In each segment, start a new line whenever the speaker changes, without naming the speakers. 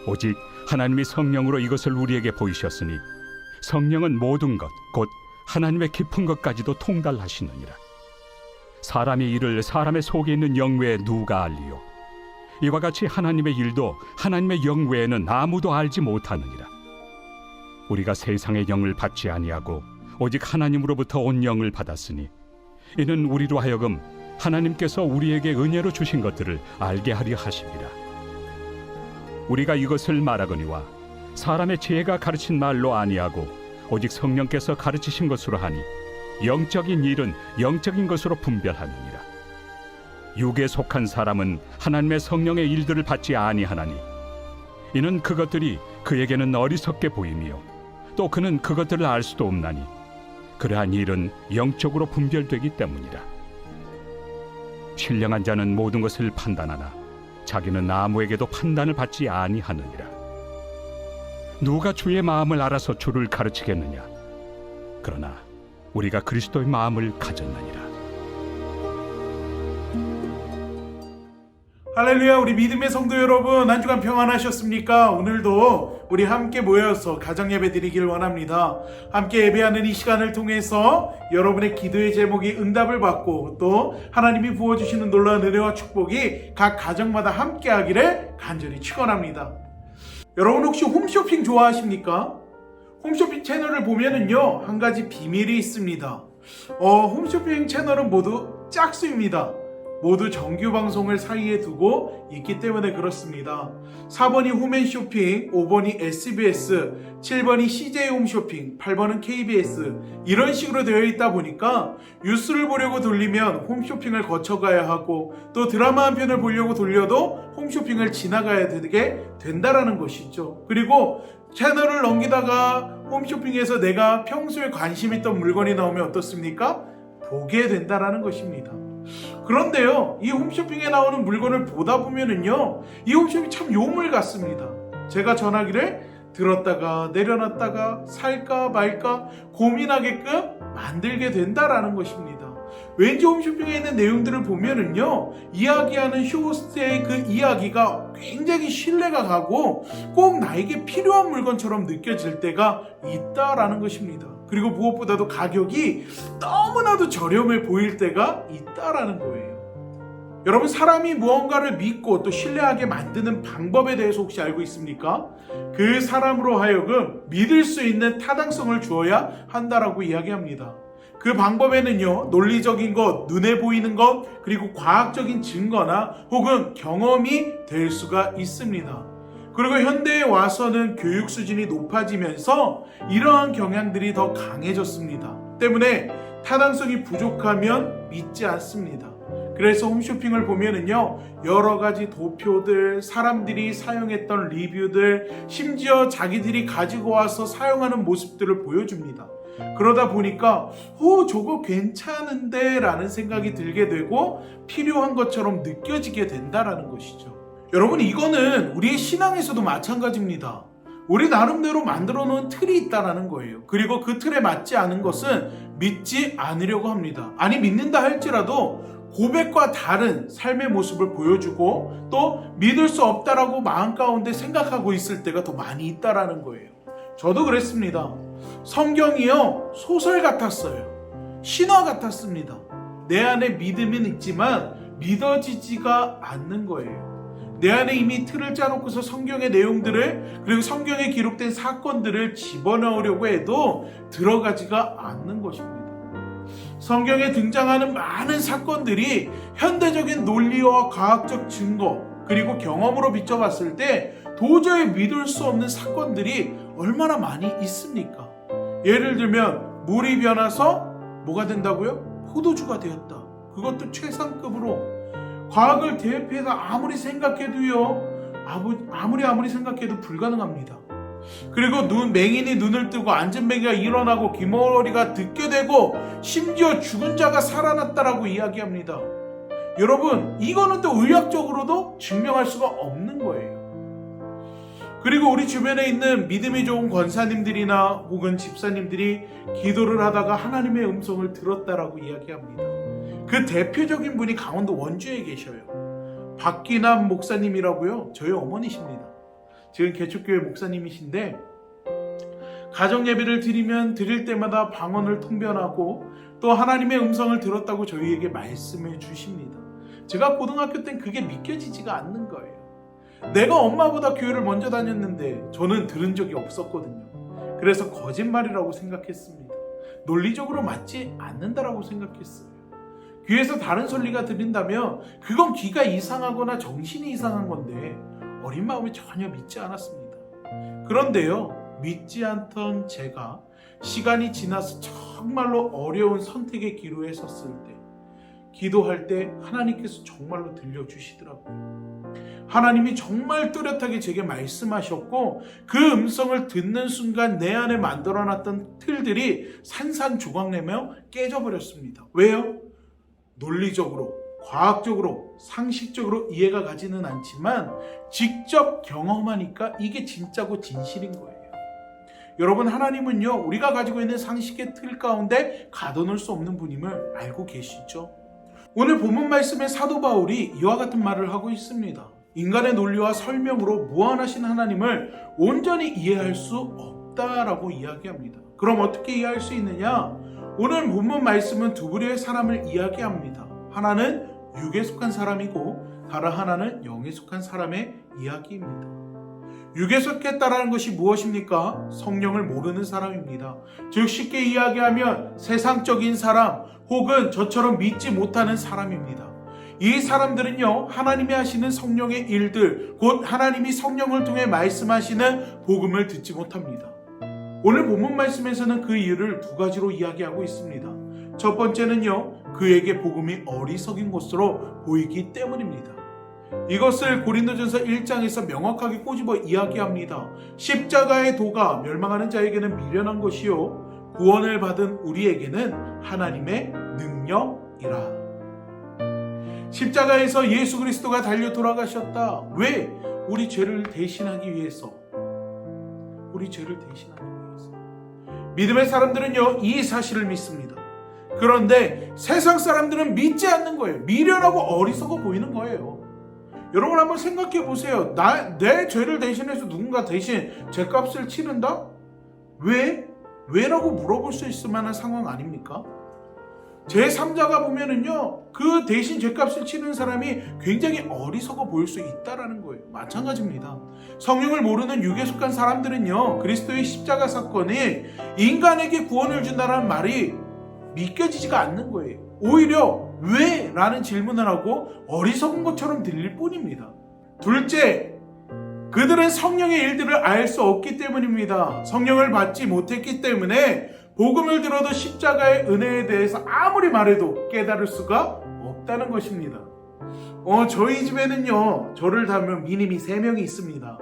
오직 하나님이 성령으로 이것을 우리에게 보이셨으니 성령은 모든 것 곧 하나님의 깊은 것까지도 통달하시느니라. 사람의 일을 사람의 속에 있는 영 외에 누가 알리요? 이와 같이 하나님의 일도 하나님의 영 외에는 아무도 알지 못하느니라. 우리가 세상의 영을 받지 아니하고 오직 하나님으로부터 온 영을 받았으니 이는 우리로 하여금 하나님께서 우리에게 은혜로 주신 것들을 알게 하려 하심이라. 우리가 이것을 말하거니와 사람의 지혜가 가르친 말로 아니하고 오직 성령께서 가르치신 것으로 하니 영적인 일은 영적인 것으로 분별하느니라. 육에 속한 사람은 하나님의 성령의 일들을 받지 아니하나니 이는 그것들이 그에게는 어리석게 보이며 또 그는 그것들을 알 수도 없나니 그러한 일은 영적으로 분별되기 때문이라. 신령한 자는 모든 것을 판단하나 자기는 아무에게도 판단을 받지 아니하느니라. 누가 주의 마음을 알아서 주를 가르치겠느냐? 그러나 우리가 그리스도의 마음을 가졌느니라.
할렐루야. 우리 믿음의 성도 여러분, 한 주간 평안하셨습니까? 오늘도 우리 함께 모여서 가정예배 드리길 원합니다. 함께 예배하는 이 시간을 통해서 여러분의 기도의 제목이 응답을 받고 또 하나님이 부어주시는 놀라운 은혜와 축복이 각 가정마다 함께 하기를 간절히 축원합니다. 여러분 혹시 홈쇼핑 좋아하십니까? 홈쇼핑 채널을 보면은요, 한 가지 비밀이 있습니다. 홈쇼핑 채널은 모두 짝수입니다. 모두 정규 방송을 사이에 두고 있기 때문에 그렇습니다. 4번이 홈앤쇼핑, 5번이 SBS, 7번이 CJ 홈쇼핑, 8번은 KBS 이런 식으로 되어 있다 보니까 뉴스를 보려고 돌리면 홈쇼핑을 거쳐가야 하고 또 드라마 한 편을 보려고 돌려도 홈쇼핑을 지나가야 되게 된다라는 것이죠. 그리고 채널을 넘기다가 홈쇼핑에서 내가 평소에 관심 있던 물건이 나오면 어떻습니까? 보게 된다라는 것입니다. 그런데요, 이 홈쇼핑에 나오는 물건을 보다 보면은요, 이 홈쇼핑이 참 요물 같습니다. 제가 전화기를 들었다가 내려놨다가 살까 말까 고민하게끔 만들게 된다라는 것입니다. 왠지 홈쇼핑에 있는 내용들을 보면은요, 이야기하는 쇼호스트의 그 이야기가 굉장히 신뢰가 가고 꼭 나에게 필요한 물건처럼 느껴질 때가 있다라는 것입니다. 그리고 무엇보다도 가격이 너무나도 저렴해 보일 때가 있다라는 거예요. 여러분, 사람이 무언가를 믿고 또 신뢰하게 만드는 방법에 대해서 혹시 알고 있습니까? 그 사람으로 하여금 믿을 수 있는 타당성을 주어야 한다라고 이야기합니다. 그 방법에는요, 논리적인 것, 눈에 보이는 것, 그리고 과학적인 증거나 혹은 경험이 될 수가 있습니다. 그리고 현대에 와서는 교육 수준이 높아지면서 이러한 경향들이 더 강해졌습니다. 때문에 타당성이 부족하면 믿지 않습니다. 그래서 홈쇼핑을 보면은요, 여러 가지 도표들, 사람들이 사용했던 리뷰들, 심지어 자기들이 가지고 와서 사용하는 모습들을 보여줍니다. 그러다 보니까 저거 괜찮은데 라는 생각이 들게 되고 필요한 것처럼 느껴지게 된다라는 것이죠. 여러분, 이거는 우리의 신앙에서도 마찬가지입니다. 우리 나름대로 만들어 놓은 틀이 있다라는 거예요. 그리고 그 틀에 맞지 않은 것은 믿지 않으려고 합니다. 아니, 믿는다 할지라도 고백과 다른 삶의 모습을 보여주고 또 믿을 수 없다라고 마음 가운데 생각하고 있을 때가 더 많이 있다라는 거예요. 저도 그랬습니다. 성경이요, 소설 같았어요. 신화 같았습니다. 내 안에 믿음은 있지만 믿어지지가 않는 거예요. 내 안에 이미 틀을 짜놓고서 성경의 내용들을, 그리고 성경에 기록된 사건들을 집어넣으려고 해도 들어가지가 않는 것입니다. 성경에 등장하는 많은 사건들이 현대적인 논리와 과학적 증거, 그리고 경험으로 비춰봤을 때 도저히 믿을 수 없는 사건들이 얼마나 많이 있습니까? 예를 들면 물이 변해서 뭐가 된다고요? 포도주가 되었다. 그것도 최상급으로. 과학을 대입해서 아무리 생각해도요, 아무리 생각해도 불가능합니다. 그리고 맹인이 눈을 뜨고 앉은 맹이가 일어나고 귀머거리가 듣게 되고 심지어 죽은 자가 살아났다라고 이야기합니다. 여러분, 이거는 또 의학적으로도 증명할 수가 없는 거예요. 그리고 우리 주변에 있는 믿음이 좋은 권사님들이나 혹은 집사님들이 기도를 하다가 하나님의 음성을 들었다라고 이야기합니다. 그 대표적인 분이 강원도 원주에 계셔요. 박기남 목사님이라고요. 저희 어머니십니다. 지금 개척교회 목사님이신데 가정 예배를 드릴 때마다 방언을 통변하고 또 하나님의 음성을 들었다고 저희에게 말씀해 주십니다. 제가 고등학교 땐 그게 믿겨지지가 않는 거예요. 내가 엄마보다 교회를 먼저 다녔는데 저는 들은 적이 없었거든요. 그래서 거짓말이라고 생각했습니다. 논리적으로 맞지 않는다라고 생각했어요. 귀에서 다른 소리가 들린다면 그건 귀가 이상하거나 정신이 이상한 건데 어린 마음에 전혀 믿지 않았습니다. 그런데요, 믿지 않던 제가 시간이 지나서 정말로 어려운 선택의 기로에 섰을 때 기도할 때 하나님께서 정말로 들려주시더라고요. 하나님이 정말 뚜렷하게 제게 말씀하셨고 그 음성을 듣는 순간 내 안에 만들어놨던 틀들이 산산조각내며 깨져버렸습니다. 왜요? 논리적으로, 과학적으로, 상식적으로 이해가 가지는 않지만 직접 경험하니까 이게 진짜고 진실인 거예요. 여러분, 하나님은요, 우리가 가지고 있는 상식의 틀 가운데 가둬놓을 수 없는 분임을 알고 계시죠? 오늘 본문 말씀에 사도 바울이 이와 같은 말을 하고 있습니다. 인간의 논리와 설명으로 무한하신 하나님을 온전히 이해할 수 없다라고 이야기합니다. 그럼 어떻게 이해할 수 있느냐? 오늘 본문 말씀은 두 부류의 사람을 이야기합니다. 하나는 육에 속한 사람이고 다른 하나는 영에 속한 사람의 이야기입니다. 육에 속했다라는 것이 무엇입니까? 성령을 모르는 사람입니다. 즉 쉽게 이야기하면 세상적인 사람 혹은 저처럼 믿지 못하는 사람입니다. 이 사람들은요, 하나님이 하시는 성령의 일들, 곧 하나님이 성령을 통해 말씀하시는 복음을 듣지 못합니다. 오늘 본문 말씀에서는 그 이유를 두 가지로 이야기하고 있습니다. 첫 번째는요, 그에게 복음이 어리석인 것으로 보이기 때문입니다. 이것을 고린도전서 1장에서 명확하게 꼬집어 이야기합니다. 십자가의 도가 멸망하는 자에게는 미련한 것이요 구원을 받은 우리에게는 하나님의 능력이라. 십자가에서 예수 그리스도가 달려 돌아가셨다. 왜? 우리 죄를 대신하기 위해서. 우리 죄를 대신하기 위해서. 믿음의 사람들은요, 이 사실을 믿습니다. 그런데 세상 사람들은 믿지 않는 거예요. 미련하고 어리석어 보이는 거예요. 여러분 한번 생각해 보세요. 내 죄를 대신해서 누군가 대신 죄값을 치른다? 왜? 왜라고 물어볼 수 있을 만한 상황 아닙니까? 제3자가 보면은요, 그 대신 죄값을 치는 사람이 굉장히 어리석어 보일 수 있다라는 거예요. 마찬가지입니다. 성령을 모르는 육에 속한 사람들은요, 그리스도의 십자가 사건이 인간에게 구원을 준다는 말이 믿겨지지가 않는 거예요. 오히려 왜? 라는 질문을 하고 어리석은 것처럼 들릴 뿐입니다. 둘째, 그들은 성령의 일들을 알 수 없기 때문입니다. 성령을 받지 못했기 때문에 복음을 들어도 십자가의 은혜에 대해서 아무리 말해도 깨달을 수가 없다는 것입니다. 저희 집에는요, 저를 닮은 미님이 3명이 있습니다.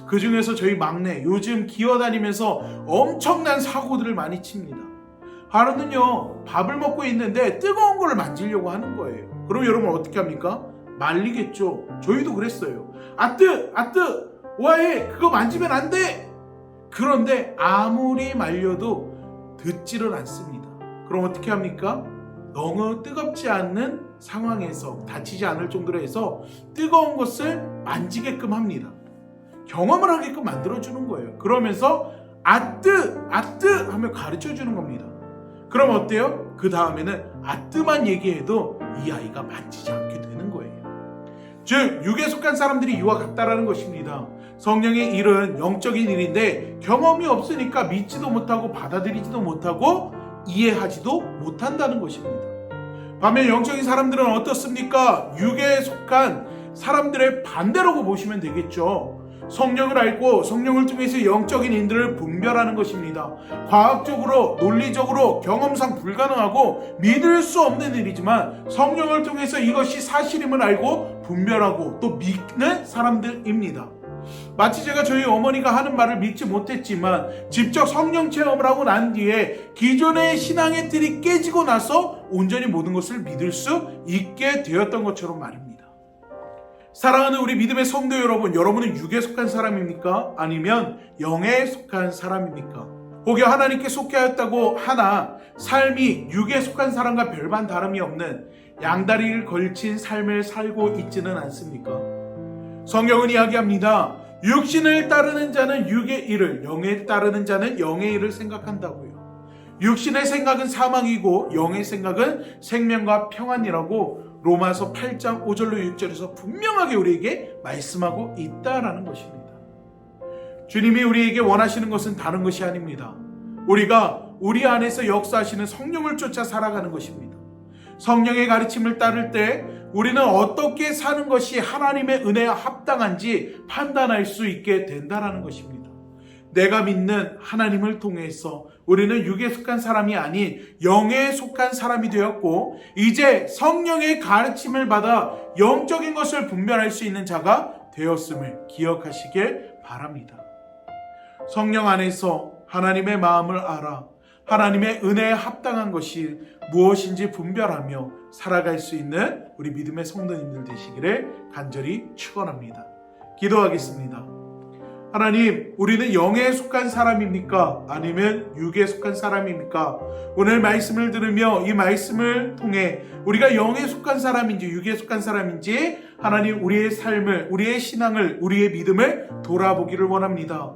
그 중에서 저희 막내, 요즘 기어다니면서 엄청난 사고들을 많이 칩니다. 하루는요, 밥을 먹고 있는데 뜨거운 걸 만지려고 하는 거예요. 그럼 여러분 어떻게 합니까? 말리겠죠. 저희도 그랬어요. 아뜨! 와해! 그거 만지면 안 돼! 그런데 아무리 말려도 듣지를 않습니다. 그럼 어떻게 합니까? 너무 뜨겁지 않는 상황에서 다치지 않을 정도로 해서 뜨거운 것을 만지게끔 합니다. 경험을 하게끔 만들어주는 거예요. 그러면서 아뜨! 하며 가르쳐주는 겁니다. 그럼 어때요? 그 다음에는 아뜨만 얘기해도 이 아이가 만지지 않게 되는 거예요. 즉 육에 속한 사람들이 이와 같다라는 것입니다. 성령의 일은 영적인 일인데 경험이 없으니까 믿지도 못하고 받아들이지도 못하고 이해하지도 못한다는 것입니다. 반면 영적인 사람들은 어떻습니까? 육에 속한 사람들의 반대라고 보시면 되겠죠. 성령을 알고 성령을 통해서 영적인 인들을 분별하는 것입니다. 과학적으로, 논리적으로, 경험상 불가능하고 믿을 수 없는 일이지만 성령을 통해서 이것이 사실임을 알고 분별하고 또 믿는 사람들입니다. 마치 제가 저희 어머니가 하는 말을 믿지 못했지만 직접 성령 체험을 하고 난 뒤에 기존의 신앙의 틀이 깨지고 나서 온전히 모든 것을 믿을 수 있게 되었던 것처럼 말입니다. 사랑하는 우리 믿음의 성도 여러분, 여러분은 육에 속한 사람입니까? 아니면 영에 속한 사람입니까? 혹여 하나님께 속해 하였다고 하나 삶이 육에 속한 사람과 별반 다름이 없는 양다리를 걸친 삶을 살고 있지는 않습니까? 성경은 이야기합니다. 육신을 따르는 자는 육의 일을, 영을 따르는 자는 영의 일을 생각한다고요. 육신의 생각은 사망이고 영의 생각은 생명과 평안이라고 로마서 8장 5절로 6절에서 분명하게 우리에게 말씀하고 있다라는 것입니다. 주님이 우리에게 원하시는 것은 다른 것이 아닙니다. 우리가 우리 안에서 역사하시는 성령을 쫓아 살아가는 것입니다. 성령의 가르침을 따를 때 우리는 어떻게 사는 것이 하나님의 은혜와 합당한지 판단할 수 있게 된다는 것입니다. 내가 믿는 하나님을 통해서 우리는 육에 속한 사람이 아닌 영에 속한 사람이 되었고, 이제 성령의 가르침을 받아 영적인 것을 분별할 수 있는 자가 되었음을 기억하시길 바랍니다. 성령 안에서 하나님의 마음을 알아 하나님의 은혜에 합당한 것이 무엇인지 분별하며 살아갈 수 있는 우리 믿음의 성도님들 되시기를 간절히 축원합니다. 기도하겠습니다. 하나님, 우리는 영에 속한 사람입니까? 아니면 육에 속한 사람입니까? 오늘 말씀을 들으며 이 말씀을 통해 우리가 영에 속한 사람인지 육에 속한 사람인지 하나님, 우리의 삶을, 우리의 신앙을, 우리의 믿음을 돌아보기를 원합니다.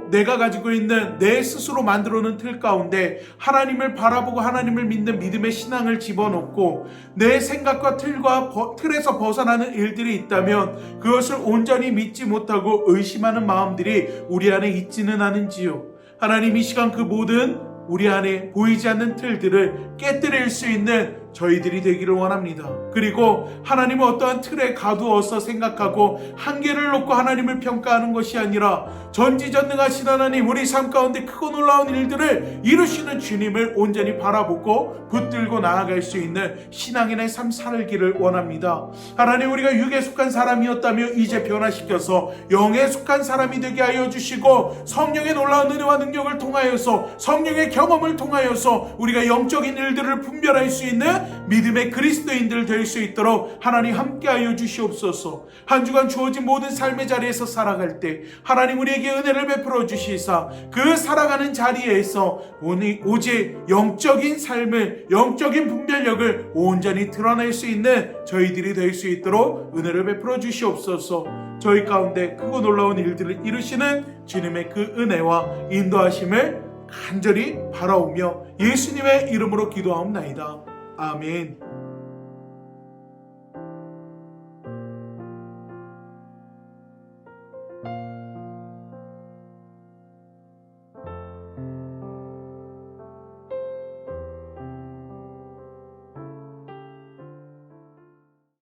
내가 가지고 있는 내 스스로 만들어 놓은 틀 가운데 하나님을 바라보고 하나님을 믿는 믿음의 신앙을 집어넣고 내 생각과 틀에서 벗어나는 일들이 있다면 그것을 온전히 믿지 못하고 의심하는 마음들이 우리 안에 있지는 않은지요. 하나님, 이 시간 그 모든 우리 안에 보이지 않는 틀들을 깨뜨릴 수 있는 저희들이 되기를 원합니다. 그리고 하나님은 어떠한 틀에 가두어서 생각하고 한계를 놓고 하나님을 평가하는 것이 아니라 전지전능하신 하나님, 우리 삶 가운데 크고 놀라운 일들을 이루시는 주님을 온전히 바라보고 붙들고 나아갈 수 있는 신앙인의 삶 살기를 원합니다. 하나님, 우리가 육에 속한 사람이었다며 이제 변화시켜서 영에 속한 사람이 되게 하여 주시고, 성령의 놀라운 은혜와 능력을 통하여서, 성령의 경험을 통하여서 우리가 영적인 일들을 분별할 수 있는 믿음의 그리스도인들 될 수 있도록 하나님 함께하여 주시옵소서. 한 주간 주어진 모든 삶의 자리에서 살아갈 때 하나님 우리에게 은혜를 베풀어 주시사 그 살아가는 자리에서 오직 영적인 삶을, 영적인 분별력을 온전히 드러낼 수 있는 저희들이 될 수 있도록 은혜를 베풀어 주시옵소서. 저희 가운데 크고 놀라운 일들을 이루시는 주님의 그 은혜와 인도하심을 간절히 바라오며 예수님의 이름으로 기도하옵나이다. 아멘.